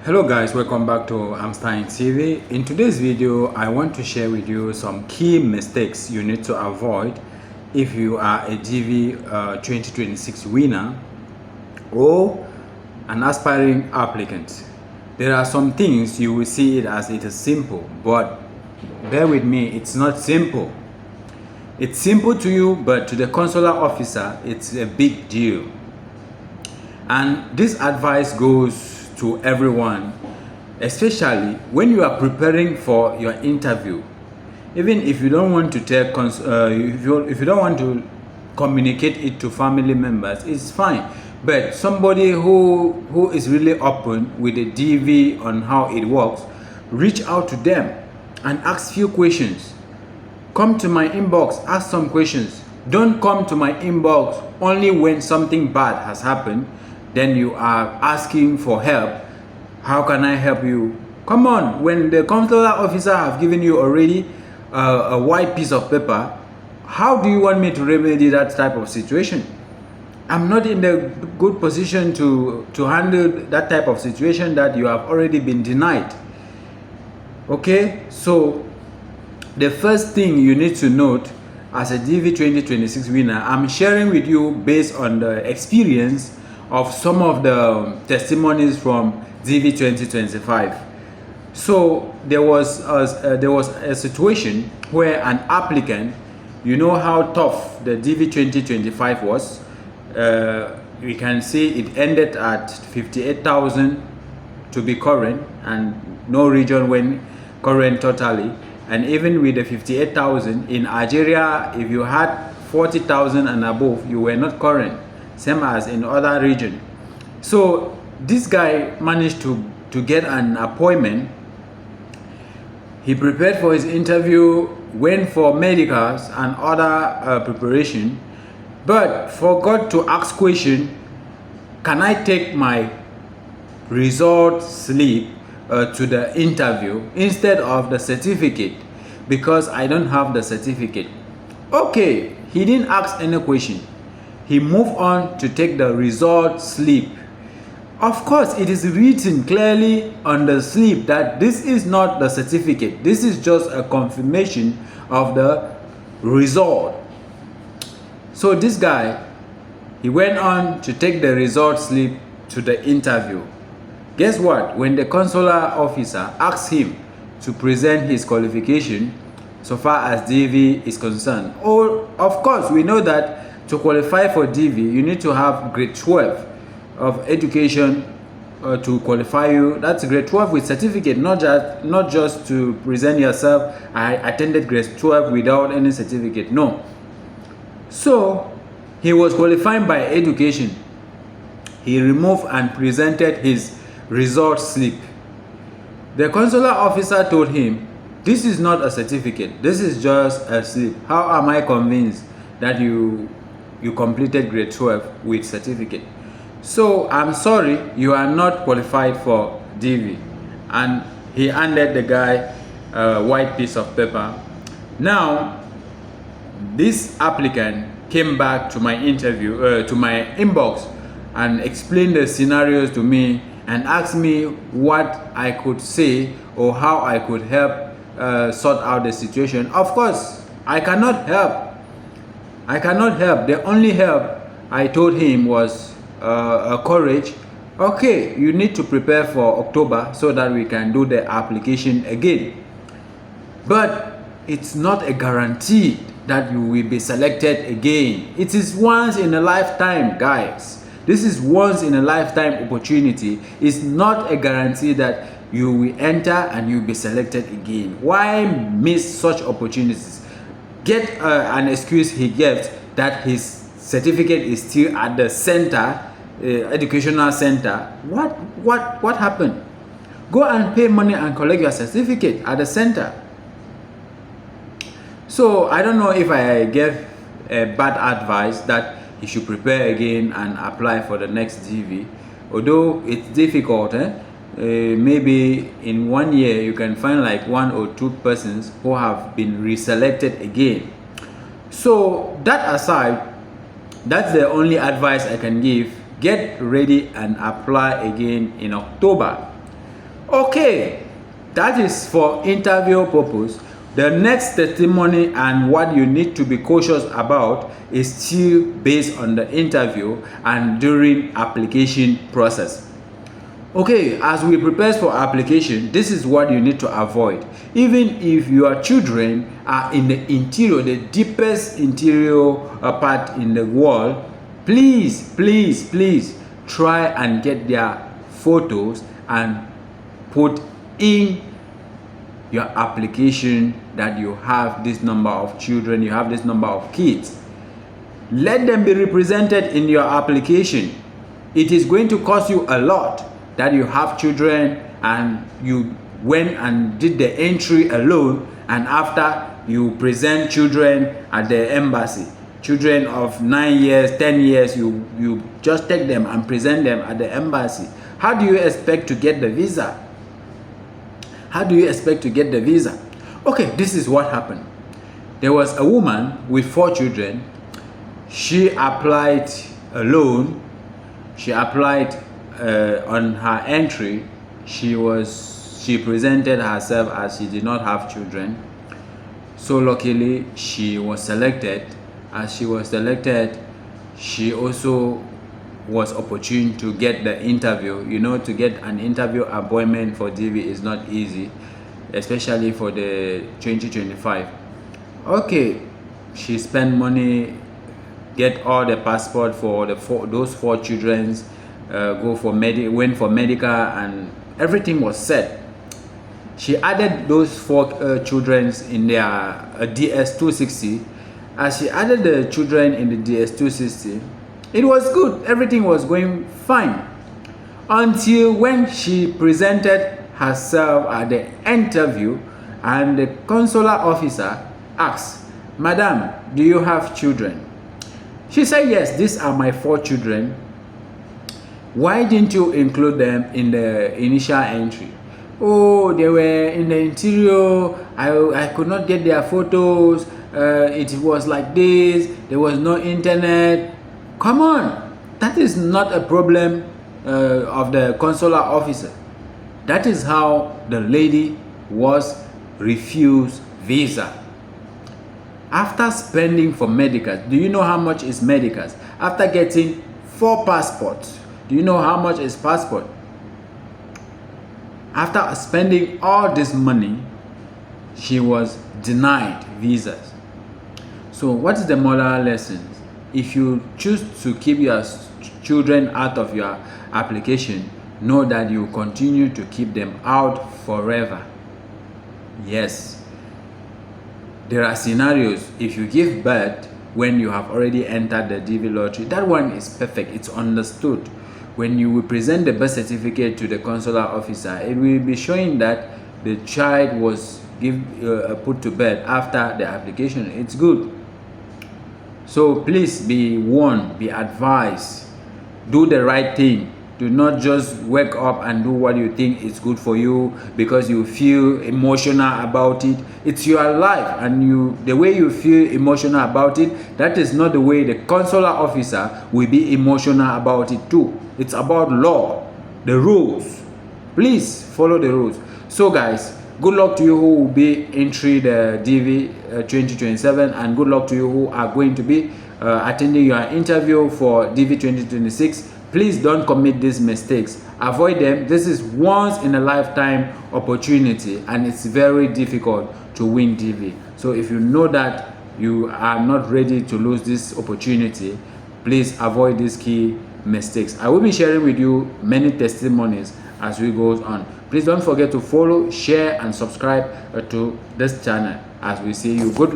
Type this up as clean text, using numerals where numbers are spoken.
Hello guys, welcome back to Amstein TV. In today's video, I want to share with you some key mistakes you need to avoid if you are a DV 2026 winner or an aspiring applicant. There are some things you will see it as it is simple, but bear with me, it's not simple. It's simple to you, but to the consular officer, it's a big deal. And this advice goes to everyone, especially when you are preparing for your interview. Even if you don't want to tell, if you don't want to communicate it to family members, it's fine. But somebody who is really open with a DV on how it works, reach out to them and ask few questions. Come to my inbox, ask some questions. Don't come to my inbox only when something bad has happened. Then you are asking for help. How can I help you? Come on, when the consular officer have given you already a white piece of paper, how do you want me to remedy that type of situation? I'm not in the good position to handle that type of situation that you have already been denied. Okay, so the first thing you need to note as a DV 2026 winner, I'm sharing with you based on the experience of some of the testimonies from DV 2025. So there was a situation where an applicant, you know how tough the DV 2025 was. We can see it ended at 58,000 to be current, and no region went current totally. And even with the 58,000 in Algeria, if you had 40,000 and above, you were not current, same as in other region. So this guy managed to get an appointment. He prepared for his interview, went for medicals and other preparation, but forgot to ask question, can I take my result slip to the interview instead of the certificate, because I don't have the certificate. Okay, he didn't ask any question. He moved on to take the result slip. Of course, it is written clearly on the slip that this is not the certificate. This is just a confirmation of the result. So this guy, he went on to take the result slip to the interview. Guess what? When the consular officer asked him to present his qualification so far as DV is concerned, of course, we know that to qualify for DV, you need to have grade 12 of education to qualify you. That's grade 12 with certificate, not just to present yourself, I attended grade 12 without any certificate. No. So he was qualifying by education. He removed and presented his result slip. The consular officer told him, this is not a certificate, this is just a slip. How am I convinced that you completed grade 12 with certificate? So I'm sorry, you are not qualified for DV. And he handed the guy a white piece of paper. Now this applicant came back to my interview, to my inbox, and explained the scenarios to me and asked me what I could say or how I could help sort out the situation. Of course, I cannot help. I cannot help. The only help I told him was courage. Okay, you need to prepare for October so that we can do the application again. But it's not a guarantee that you will be selected again. It is once in a lifetime, guys. This is once in a lifetime opportunity. It's not a guarantee that you will enter and you'll be selected again. Why miss such opportunities? Get an excuse he gave that his certificate is still at the center, educational center. What happened? Go and pay money and collect your certificate at the center. So I don't know if I gave a bad advice that he should prepare again and apply for the next DV. Although it's difficult, maybe in 1 year you can find like 1 or 2 persons who have been reselected again. So that aside, that's the only advice I can give. Get ready and apply again in October. Okay, that is for interview purpose. The next testimony and what you need to be cautious about is still based on the interview and during application process. Okay, as we prepare for application, this is what you need to avoid. Even if your children are in the interior, the deepest interior part in the world, please try and get their photos and put in your application that you have this number of children, you have this number of kids. Let them be represented in your application. It is going to cost you a lot that you have children and you went and did the entry alone, and after you present children at the embassy, children of 9 years, 10 years, you just take them and present them at the embassy. How do you expect to get the visa? How do you expect to get the visa? Okay, this is what happened. There was a woman with 4 children. She applied alone. She applied on her entry. She presented herself as she did not have children. So luckily she was selected. As she was selected, she also was opportune to get the interview. You know, to get an interview appointment for DV is not easy, especially for the 2025. Okay, she spent money, get all the passport for those 4 children, went for medical, and everything was set. She added those 4 children in their DS260. As she added the children in the DS260, it was good. Everything was going fine until when she presented herself at the interview, and the consular officer asked, "Madam, do you have children?" She said, "Yes, these are my 4 children. Why didn't you include them in the initial entry?" "Oh, they were in the interior. I could not get their photos. It was like this. There was no internet." Come on, that is not a problem of the consular officer. That is how the lady was refused visa. After spending for medicals, do you know how much is medicals? After getting 4 passports, do you know how much is passport? After spending all this money, she was denied visas. So what is the moral lesson? If you choose to keep your children out of your application, know that you continue to keep them out forever. Yes, there are scenarios. If you give birth when you have already entered the DV lottery, that one is perfect. It's understood. When you will present the birth certificate to the consular officer, it will be showing that the child was put to bed after the application. It's good. So please be warned, be advised, do the right thing. Do not just wake up and do what you think is good for you because you feel emotional about it. It's your life, and the way you feel emotional about it, that is not the way the consular officer will be emotional about it too. It's about law, the rules. Please follow the rules. So guys, good luck to you who will be entering the DV 2027, and good luck to you who are going to be attending your interview for DV 2026. Please don't commit these mistakes. Avoid them. This is once in a lifetime opportunity, and it's very difficult to win DV. So if you know that you are not ready to lose this opportunity, please avoid these key mistakes. I will be sharing with you many testimonies as we go on. Please don't forget to follow, share, and subscribe to this channel as we see you. Good luck.